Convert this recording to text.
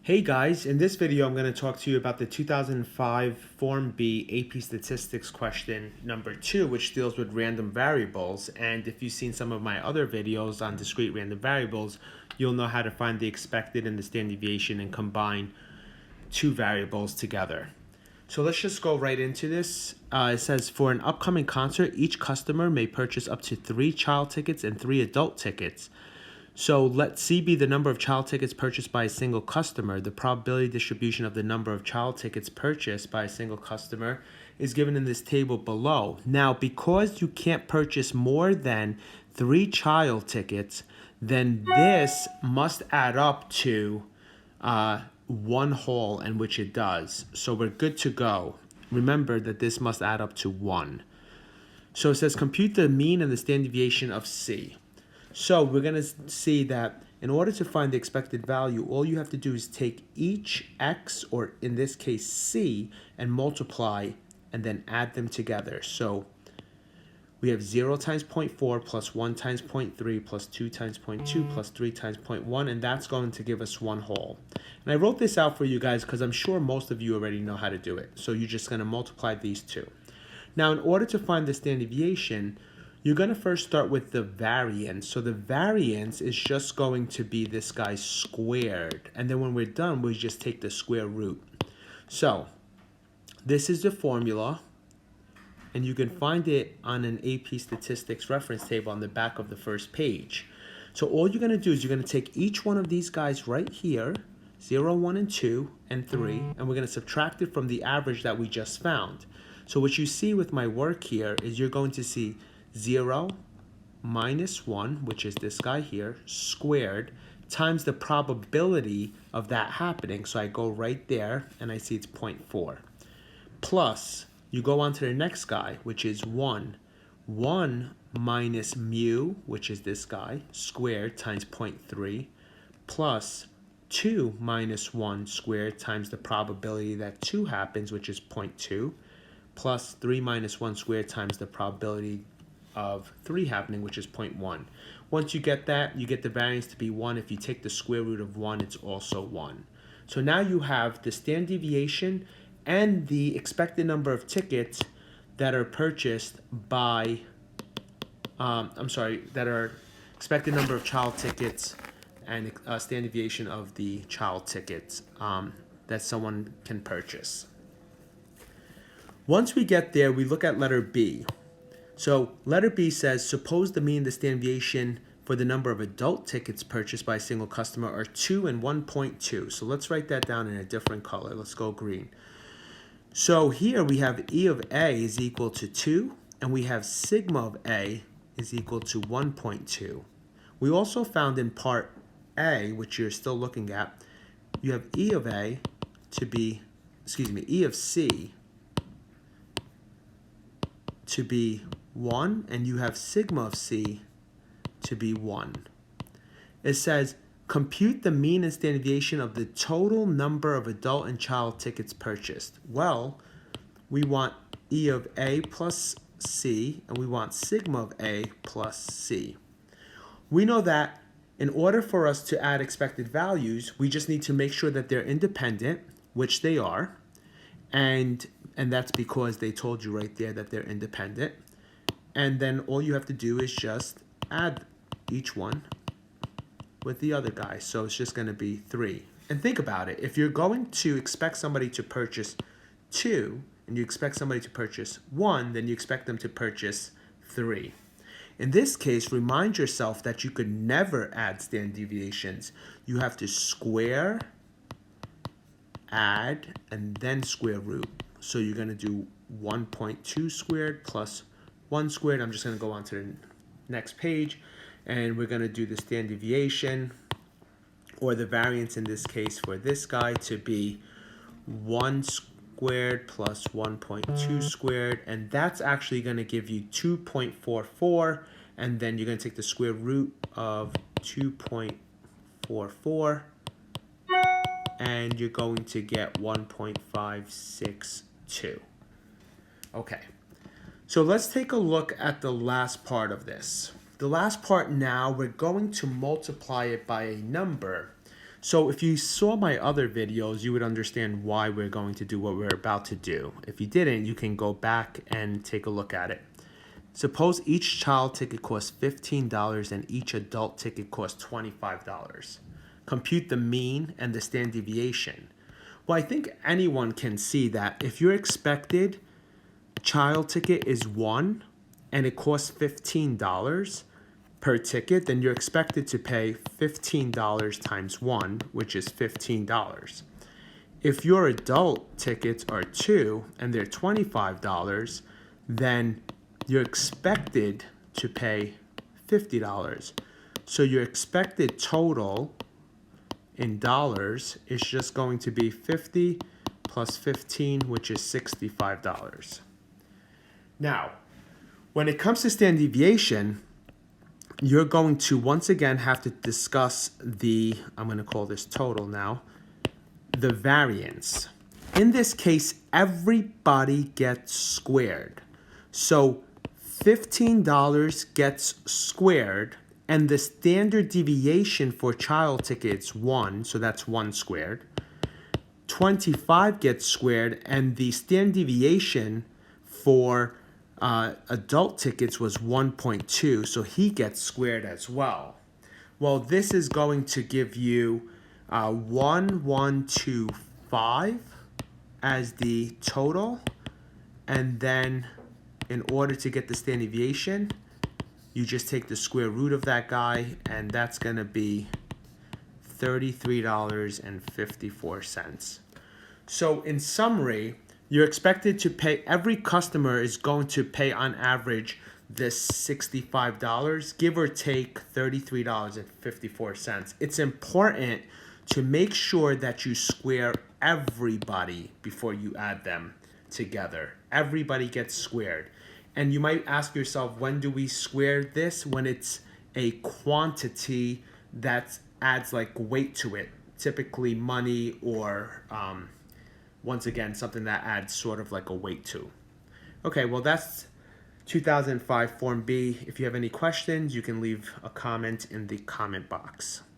Hey guys, in this video I'm going to talk to you about the 2005 Form B AP Statistics question number 2, which deals with random variables. And if you've seen some of my other videos on discrete random variables, you'll know how to find the expected and the standard deviation and combine two variables together. So let's just go right into this. It says, for an upcoming concert, each customer may purchase up to 3 child tickets and 3 adult tickets. So let C be the number of child tickets purchased by a single customer. The probability distribution of the number of child tickets purchased by a single customer is given in this table below. Now, because you can't purchase more than 3 child tickets, then this must add up to one whole, and which it does. So we're good to go. Remember that this must add up to 1. So it says compute the mean and the standard deviation of C. So we're going to see that in order to find the expected value, all you have to do is take each x, or in this case c, and multiply and then add them together. So we have 0 times 0.4 plus 1 times 0.3 plus 2 times 0.2 plus 3 times 0.1, and that's going to give us one whole. And I wrote this out for you guys because I'm sure most of you already know how to do it. So you're just going to multiply these two. Now, in order to find the standard deviation, you're going to first start with the variance. So the variance is just going to be this guy squared. And then when we're done, we just take the square root. So this is the formula. And you can find it on an AP Statistics reference table on the back of the first page. So all you're going to do is you're going to take each one of these guys right here, 0, 1, and 2, and 3, and we're going to subtract it from the average that we just found. So what you see with my work here is you're going to see 0 minus 1, which is this guy here, squared, times the probability of that happening. So I go right there, and I see it's 0.4. Plus, you go on to the next guy, which is 1. 1 minus mu, which is this guy, squared, times 0.3, plus 2 minus 1 squared times the probability that 2 happens, which is 0.2, plus 3 minus 1 squared times the probability of 3 happening, which is 0.1. Once you get that, you get the variance to be 1. If you take the square root of 1, it's also 1. So now you have the standard deviation and the expected number of tickets that are purchased by, that are expected number of child tickets and standard deviation of the child tickets that someone can purchase. Once we get there, we look at letter B. So letter B says, suppose the mean and the standard deviation for the number of adult tickets purchased by a single customer are 2 and 1.2. So let's write that down in a different color. Let's go green. So here we have E of A is equal to 2, and we have sigma of A is equal to 1.2. We also found in part A, which you're still looking at, you have E of A to be, E of C to be 1, and you have sigma of C to be 1. It says, compute the mean and standard deviation of the total number of adult and child tickets purchased. Well, we want E of A plus C, and we want sigma of A plus C. We know that in order for us to add expected values, we just need to make sure that they're independent, which they are, and that's because they told you right there that they're independent. And then all you have to do is just add each one with the other guy. So it's just going to be 3. And think about it. If you're going to expect somebody to purchase 2 and you expect somebody to purchase 1, then you expect them to purchase 3. In this case, remind yourself that you could never add standard deviations. You have to square, add, and then square root. So you're going to do 1.2 squared plus 1 squared. I'm just going to go on to the next page, and we're going to do the standard deviation, or the variance in this case for this guy, to be 1 squared plus 1.2 squared, and that's actually going to give you 2.44, and then you're going to take the square root of 2.44, and you're going to get 1.562. Okay. So let's take a look at the last part of this. The last part now, we're going to multiply it by a number. So if you saw my other videos, you would understand why we're going to do what we're about to do. If you didn't, you can go back and take a look at it. Suppose each child ticket costs $15 and each adult ticket costs $25. Compute the mean and the standard deviation. Well, I think anyone can see that if your expected child ticket is 1 and it costs $15 per ticket, then you're expected to pay $15 times 1, which is $15. If your adult tickets are 2 and they're $25, then you're expected to pay $50. So your expected total in dollars is just going to be 50 plus 15, which is $65. Now, when it comes to standard deviation, you're going to once again have to discuss I'm going to call this total now, the variance. In this case, everybody gets squared. So $15 gets squared, and the standard deviation for child tickets 1, so that's 1 squared. 25 gets squared, and the standard deviation for adult tickets was 1.2, so he gets squared as well. Well, this is going to give you 1125 as the total, and then in order to get the standard deviation, you just take the square root of that guy, and that's going to be $33.54. So in summary, you're expected to pay, every customer is going to pay on average this $65, give or take $33.54. It's important to make sure that you square everybody before you add them together. Everybody gets squared. And you might ask yourself, when do we square this? When it's a quantity that adds like weight to it, typically money or once again, something that adds sort of like a weight to. Okay, well that's 2005 Form B. If you have any questions, you can leave a comment in the comment box.